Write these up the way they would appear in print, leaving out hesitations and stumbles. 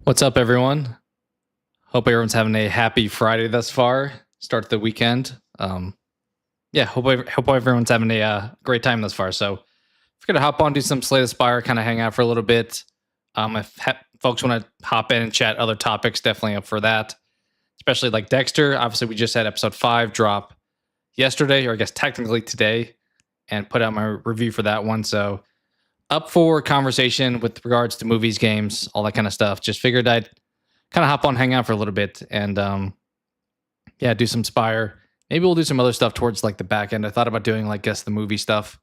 What's up, everyone? Hope everyone's having a happy Friday thus far. Start the weekend. Hope everyone's having a great time thus far. So, we're gonna hop on, do some Slay the Spire, kind of hang out for a little bit. If folks want to hop in and chat other topics, definitely up for that. Especially like Dexter. Obviously, we just had episode 5 drop yesterday, or I guess technically today, and put out my review for that one. So, up for conversation with regards to movies, games, all that kind of stuff. Just figured I'd kind of hop on, hang out for a little bit, and do some Spire. Maybe we'll do some other stuff towards like the back end. I thought about doing like guess the movie stuff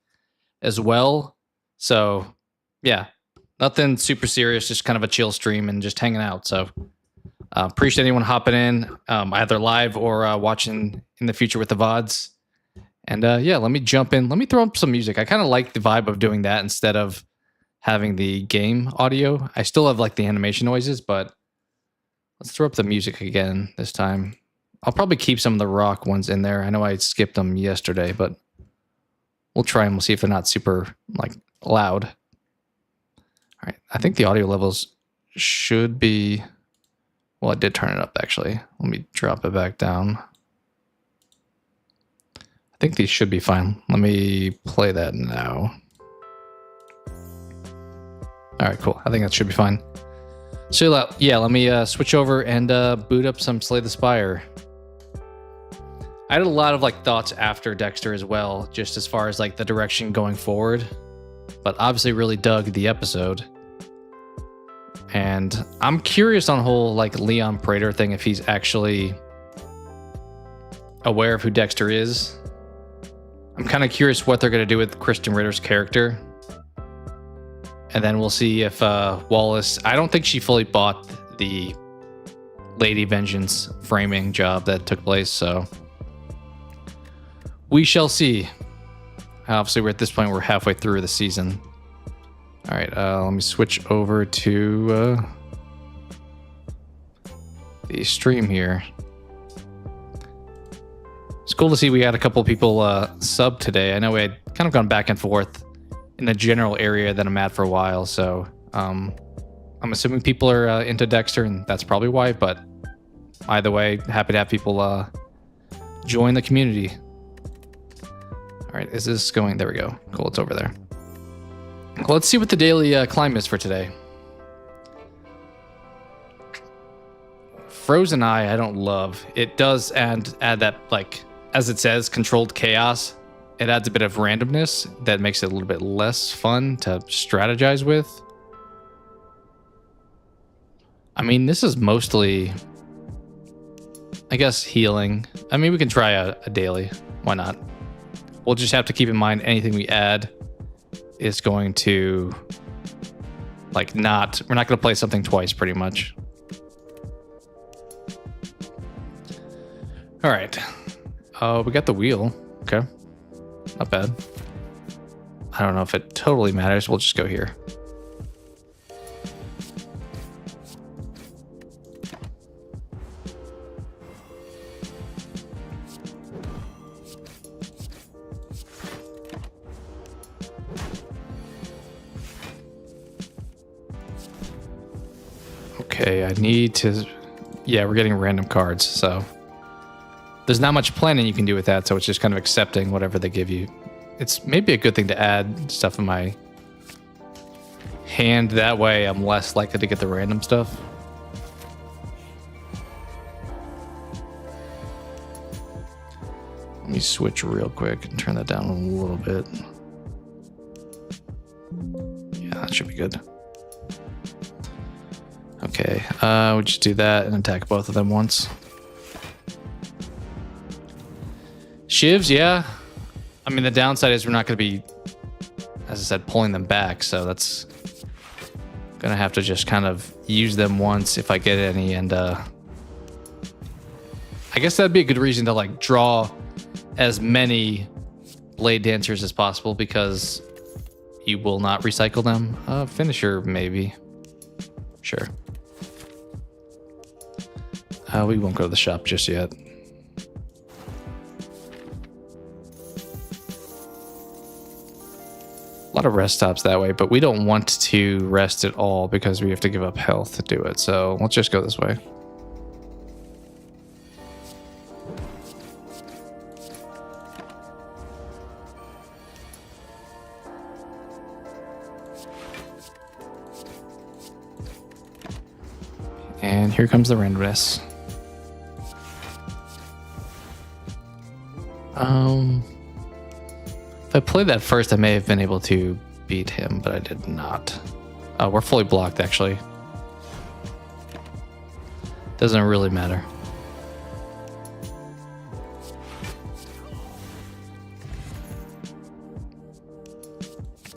as well. So yeah, nothing super serious, just kind of a chill stream and just hanging out. So appreciate anyone hopping in, either live or watching in the future with the VODs. And let me jump in. Let me throw up some music. I kind of like the vibe of doing that instead of having the game audio. I still have like the animation noises, but let's throw up the music again this time. I'll probably keep some of the rock ones in there. I know I skipped them yesterday, but we'll try them. We'll see if they're not super like loud. All right. I think the audio levels should be, well, I did turn it up actually. Let me drop it back down. I think these should be fine. Let me play that now. All right, cool. I think that should be fine. So yeah, let me switch over and boot up some Slay the Spire. I had a lot of like thoughts after Dexter as well, just as far as like the direction going forward, but obviously really dug the episode. And I'm curious on the whole like Leon Prater thing, if he's actually aware of who Dexter is. I'm kind of curious what they're going to do with Kristen Ritter's character. And then we'll see if Wallace... I don't think she fully bought the Lady Vengeance framing job that took place, so... we shall see. Obviously, we're at this point, we're halfway through the season. All right, let me switch over to the stream here. It's cool to see we had a couple people sub today. I know we had kind of gone back and forth in the general area that I'm at for a while, so I'm assuming people are into Dexter, and that's probably why, but either way, happy to have people join the community. All right, is this going? There we go. Cool, it's over there. Well, let's see what the daily climb is for today. Frozen Eye, I don't love. It does add that, like, as it says, controlled chaos. It adds a bit of randomness that makes it a little bit less fun to strategize with. I mean, this is mostly, I guess, healing. I mean, we can try a daily. Why not? We'll just have to keep in mind anything we add is going to, like, we're not going to play something twice, pretty much. All right. We got the wheel. Okay. Not bad. I don't know if it totally matters. We'll just go here. Okay, I need to... yeah, we're getting random cards, so... there's not much planning you can do with that, so it's just kind of accepting whatever they give you. It's maybe a good thing to add stuff in my hand. That way I'm less likely to get the random stuff. Let me switch real quick and turn that down a little bit. Yeah, that should be good. Okay, we'll just do that and attack both of them once. Shivs, yeah. I mean, the downside is we're not going to be, as I said, pulling them back. So that's going to have to just kind of use them once if I get any. And I guess that'd be a good reason to like draw as many blade dancers as possible because you will not recycle them. Finisher, maybe. Sure. We won't go to the shop just yet. lot of rest stops that way, but we don't want to rest at all because we have to give up health to do it. So let's just go this way. And here comes the randomness. If I played that first, I may have been able to beat him, but I did not. We're fully blocked, actually. Doesn't really matter.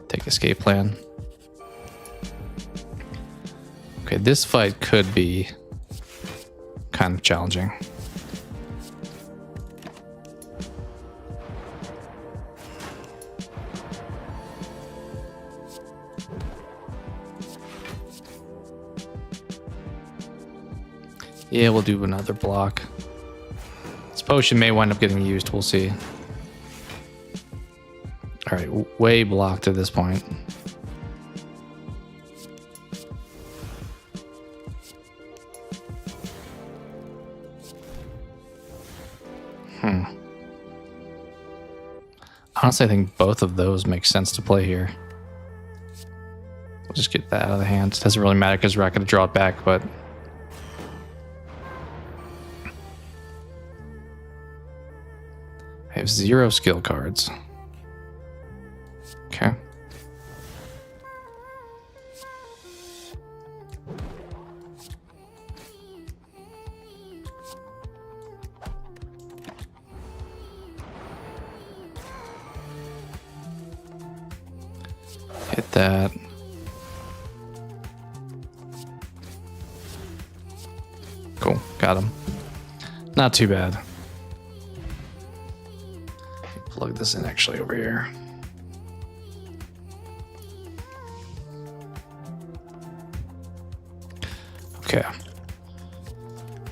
Take escape plan. Okay, this fight could be kind of challenging. Yeah, we'll do another block. This potion may wind up getting used, we'll see. Alright, way blocked at this point. Honestly, I think both of those make sense to play here. We'll just get that out of the hand. It doesn't really matter because we're not going to draw it back, but... I have 0 skill cards. Okay. Hit that. Cool, got him. Not too bad. Plug this in actually over here. Okay.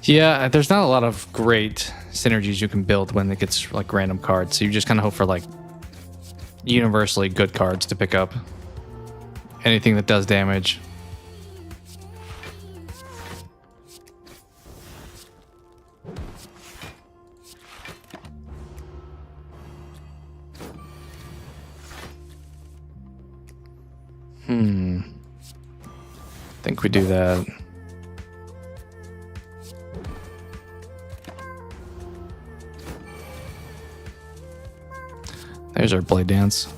Yeah, there's not a lot of great synergies you can build when it gets like random cards. So you just kind of hope for like universally good cards to pick up. Anything that does damage. I think we do that. There's our blade dance.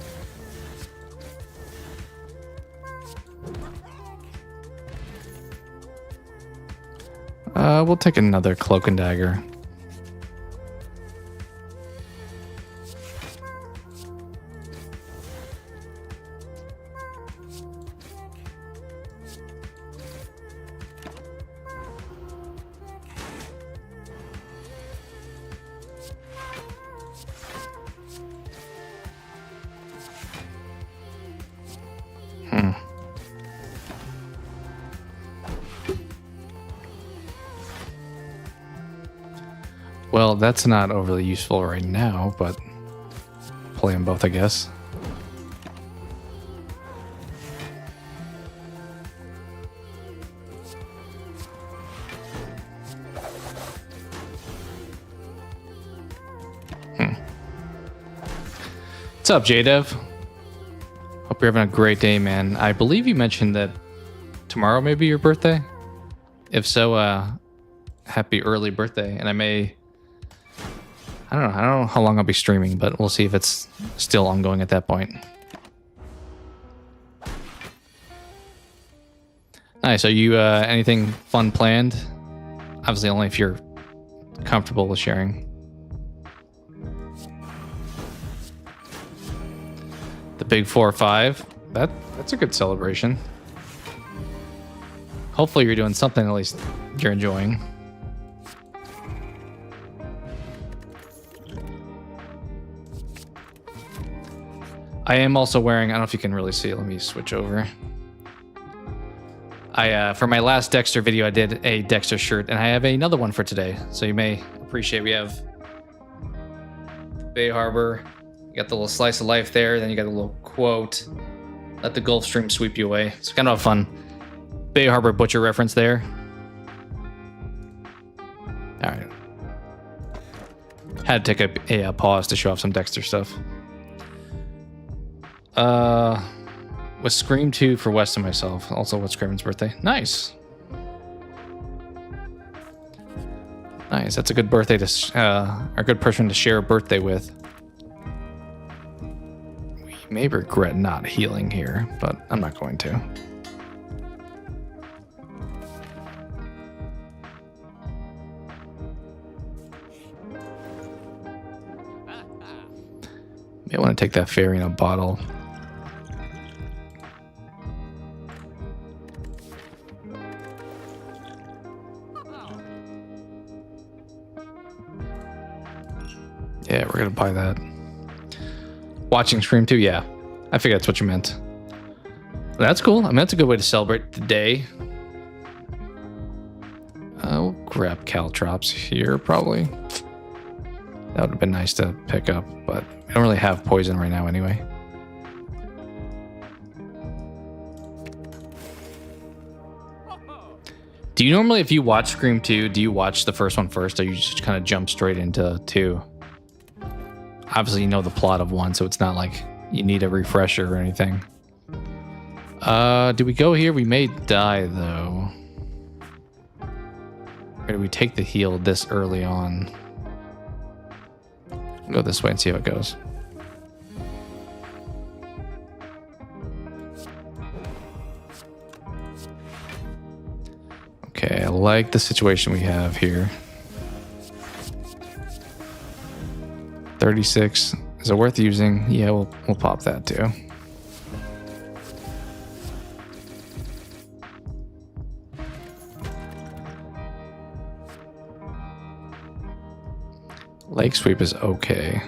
We'll take another cloak and dagger. Well, that's not overly useful right now, but play them both, I guess. What's up, JDev? Hope you're having a great day, man. I believe you mentioned that tomorrow may be your birthday. If so, happy early birthday. And I don't know how long I'll be streaming, but we'll see if it's still ongoing at that point. Nice. Are you anything fun planned? Obviously, only if you're comfortable with sharing. The big 4 or 5. That's a good celebration. Hopefully, you're doing something at least you're enjoying. I am also wearing, I don't know if you can really see it. Let me switch over. For my last Dexter video, I did a Dexter shirt, and I have another one for today. So you may appreciate, we have Bay Harbor. You got the little slice of life there. Then you got a little quote. Let the Gulf Stream sweep you away. It's kind of a fun Bay Harbor Butcher reference there. All right. Had to take a pause to show off some Dexter stuff. Was Scream 2 for West and myself. Also, what's Craven's birthday? Nice. Nice. That's a good birthday to, a good person to share a birthday with. We may regret not healing here, but I'm not going to. May want to take that fairy in a bottle. Yeah, we're gonna buy that. Watching Scream 2, yeah. I figured that's what you meant. That's cool. I mean, that's a good way to celebrate the day. We'll grab caltrops here, probably. That would have been nice to pick up, but we don't really have poison right now anyway. Do you normally, if you watch Scream 2, do you watch the first one first, or you just kind of jump straight into 2? Obviously, you know the plot of 1, so it's not like you need a refresher or anything. Do we go here? We may die, though. Or do we take the heal this early on? Go this way and see how it goes. Okay, I like the situation we have here. 36. Is it worth using? Yeah, we'll pop that too. Lake sweep is okay.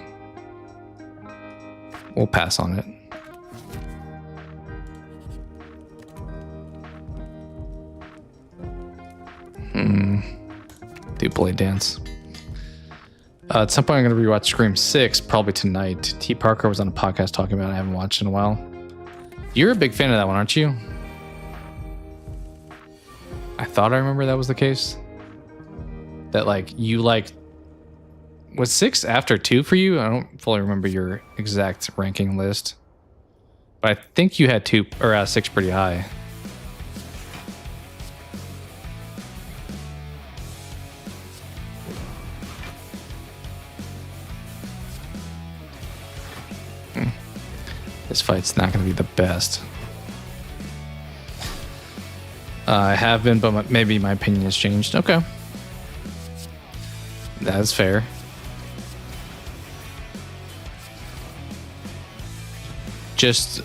We'll pass on it. Do play dance. At some point I'm going to rewatch Scream 6, probably tonight. T. Parker was on a podcast talking about it. I haven't watched in a while. You're a big fan of that one, aren't you? I thought I remember that was the case. That like you like. Was 6 after 2 for you? I don't fully remember your exact ranking list. But I think you had 2 or 6 pretty high. This fight's not going to be the best. I have been, but maybe my opinion has changed. Okay. That's fair. Just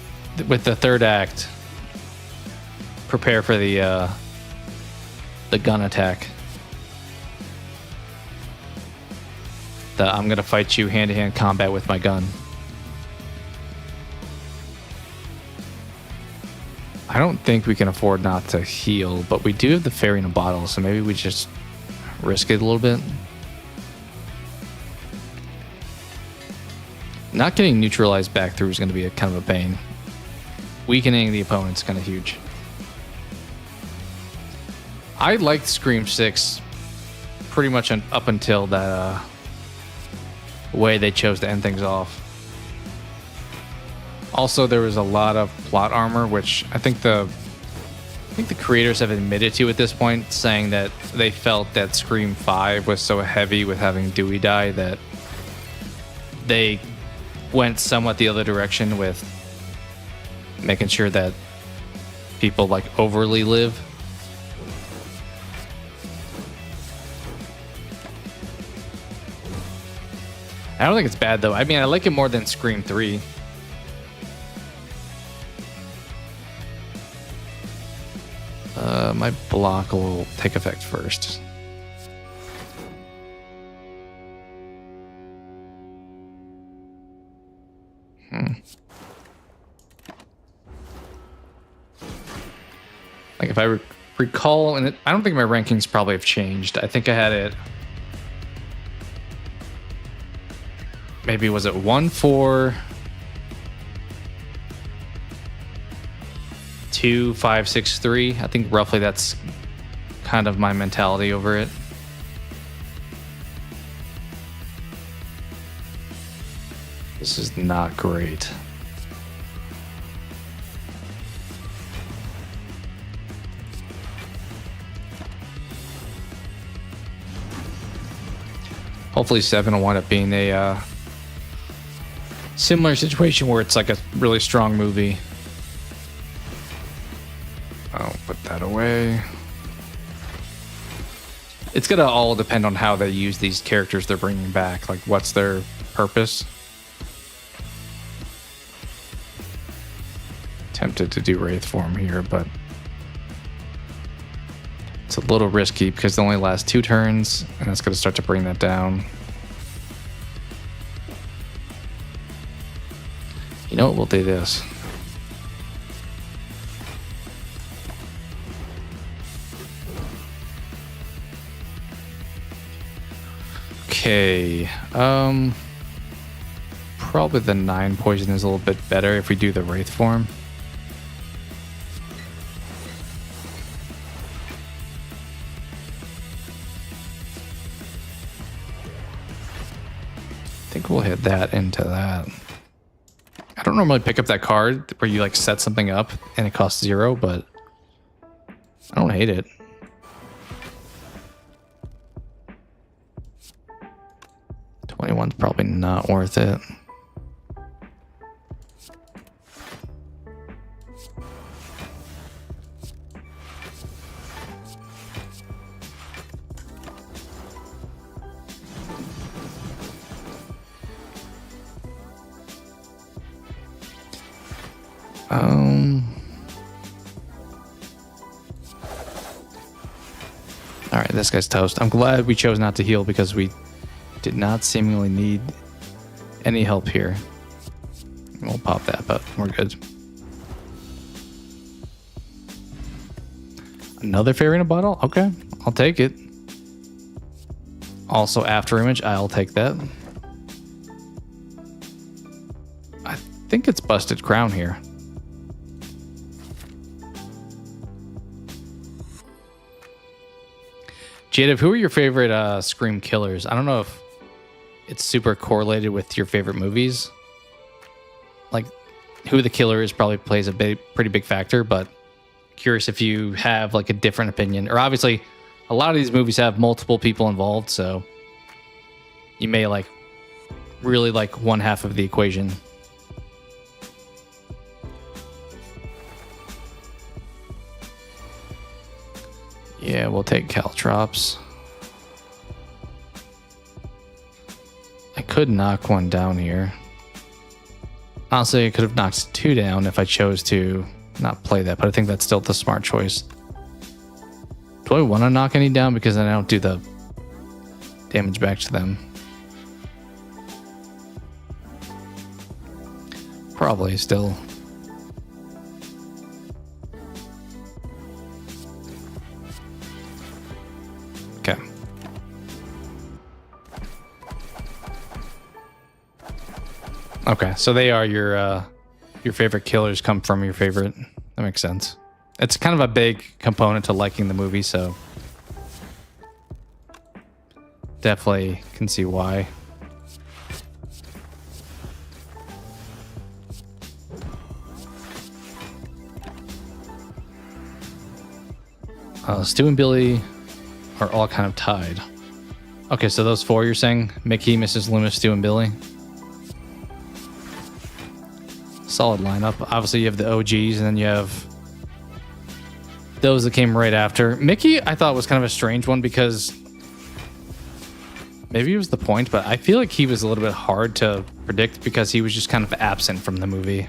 with the third act, prepare for the gun attack. I'm gonna fight you hand-to-hand combat with my gun. I don't think we can afford not to heal, but we do have the fairy in a bottle, so maybe we just risk it a little bit. Not getting neutralized back through is going to be kind of a pain. Weakening the opponent's kind of huge. I liked Scream 6 pretty much up until that way they chose to end things off. Also, there was a lot of plot armor, which I think the creators have admitted to at this point, saying that they felt that Scream 5 was so heavy with having Dewey die that they went somewhat the other direction with making sure that people like overly live. I don't think it's bad though. I mean, I like it more than Scream 3. My block will take effect first. Like if I recall, and I don't think my rankings probably have changed. I think I had it. Maybe was it 1-4? 2, 5, 6, 3. I think roughly that's kind of my mentality over it. This is not great. Hopefully 7 will wind up being a similar situation where it's like a really strong movie. I'll put that away. It's gonna all depend on how they use these characters they're bringing back. Like, what's their purpose? Tempted to do Wraith form here, but it's a little risky because it only lasts 2 turns, and that's going to start to bring that down. You know what? We'll do this. Okay. Probably the 9 poison is a little bit better if we do the Wraith form. I think we'll hit that into that. I don't normally pick up that card where you like set something up and it costs 0, but I don't hate it. $21's probably not worth it. All right, this guy's toast. I'm glad we chose not to heal because we did not seemingly need any help here. We'll pop that, but we're good. Another fairy in a bottle? Okay, I'll take it. Also, after image, I'll take that. I think it's busted crown here. Jadeb, who are your favorite Scream killers? I don't know if it's super correlated with your favorite movies. Like, who the killer is probably plays a pretty big factor, but curious if you have like a different opinion. Or obviously, a lot of these movies have multiple people involved, so you may like really like one half of the equation. Yeah, we'll take Caltrops. I could knock one down here. Honestly, I could have knocked 2 down if I chose to not play that, but I think that's still the smart choice. Do I want to knock any down because then I don't do the damage back to them? Probably still. Okay. Okay, so they are your favorite killers come from your favorite. That makes sense. It's kind of a big component to liking the movie, so definitely can see why. Stu and Billy are all kind of tied. Okay, so those 4 you're saying? Mickey, Mrs. Loomis, Stu, and Billy? Solid lineup. Obviously, you have the OGs, and then you have those that came right after. Mickey, I thought was kind of a strange one because maybe it was the point, but I feel like he was a little bit hard to predict because he was just kind of absent from the movie.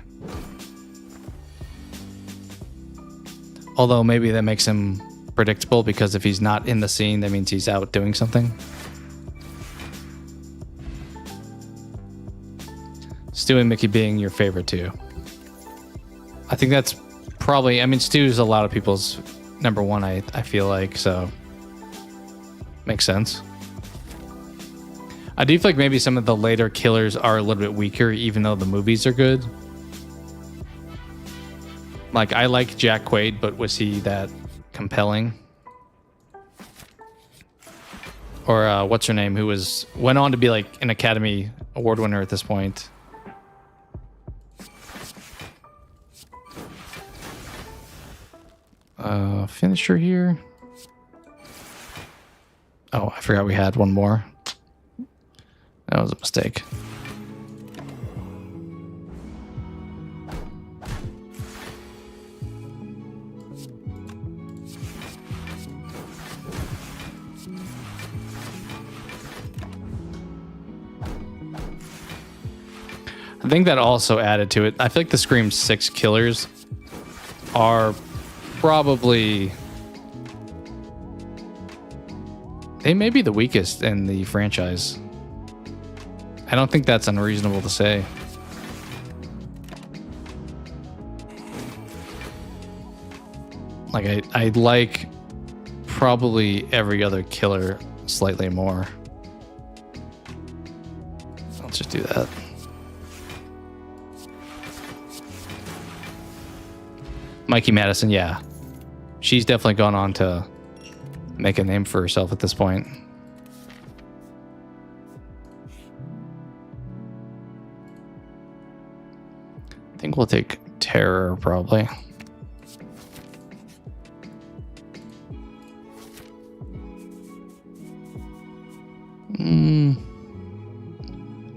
Although maybe that makes him predictable because if he's not in the scene, that means he's out doing something. Stu and Mickey being your favorite too. I think that's probably, I mean, Stu's a lot of people's number one, I feel like, so makes sense. I do feel like maybe some of the later killers are a little bit weaker, even though the movies are good. Like, I like Jack Quaid, but was he that compelling? Or what's her name, who went on to be like an Academy Award winner at this point. Finisher here. Oh, I forgot we had one more. That was a mistake. I think that also added to it. I feel like the Scream 6 killers are probably... They may be the weakest in the franchise. I don't think that's unreasonable to say. Like, I like probably every other killer slightly more. Let's just do that. Mikey Madison, yeah. She's definitely gone on to make a name for herself at this point. I think we'll take Terror, probably.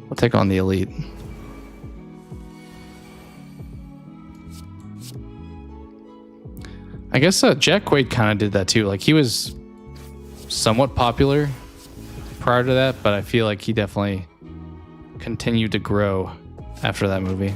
We'll take on the Elite. I guess Jack Quaid kind of did that too. Like, he was somewhat popular prior to that, but I feel like he definitely continued to grow after that movie.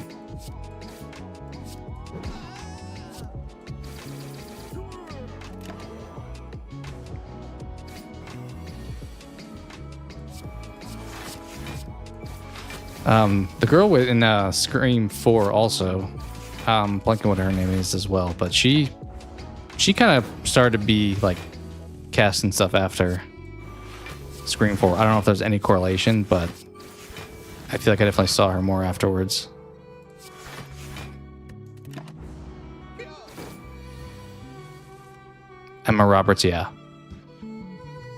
The girl in Scream 4 also, blanking what her name is as well, but she kind of started to be like cast and stuff after Scream 4. I don't know if there's any correlation, but I feel like I definitely saw her more afterwards. Emma Roberts, yeah.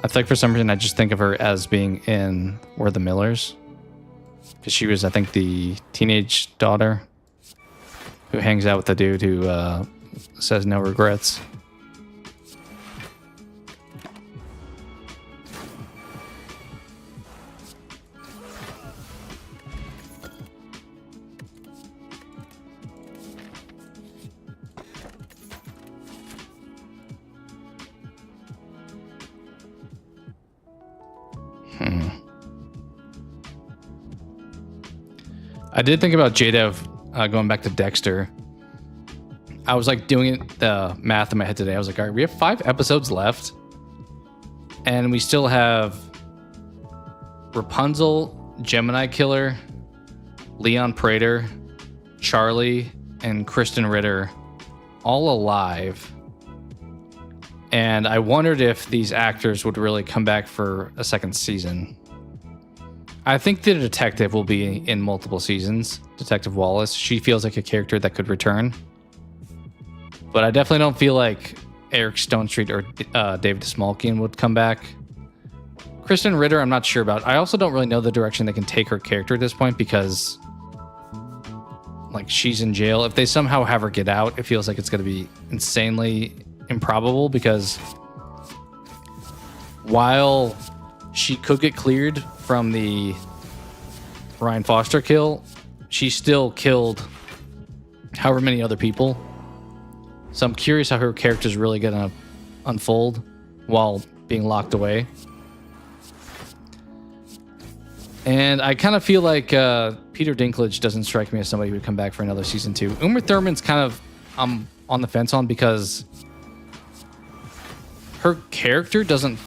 I think for some reason I just think of her as being in We're the Millers. Because she was, I think, the teenage daughter who hangs out with the dude who says no regrets. I did think about J-Dev going back to Dexter. I was like doing the math in my head today. I was like, all right, we have 5 episodes left. And we still have Rapunzel, Gemini Killer, Leon Prater, Charlie, and Kristen Ritter all alive. And I wondered if these actors would really come back for a second season. I think the detective will be in multiple seasons. Detective Wallace. She feels like a character that could return. But I definitely don't feel like Eric Stonestreet or David Smolkian would come back. Kristen Ritter, I'm not sure about. I also don't really know the direction they can take her character at this point because, like, she's in jail. If they somehow have her get out, it feels like it's going to be insanely improbable because while she could get cleared from the Ryan Foster kill, she still killed however many other people. So I'm curious how her character is really going to unfold while being locked away. And I kind of feel like Peter Dinklage doesn't strike me as somebody who would come back for another season 2. Uma Thurman's kind of I'm on the fence on because her character doesn't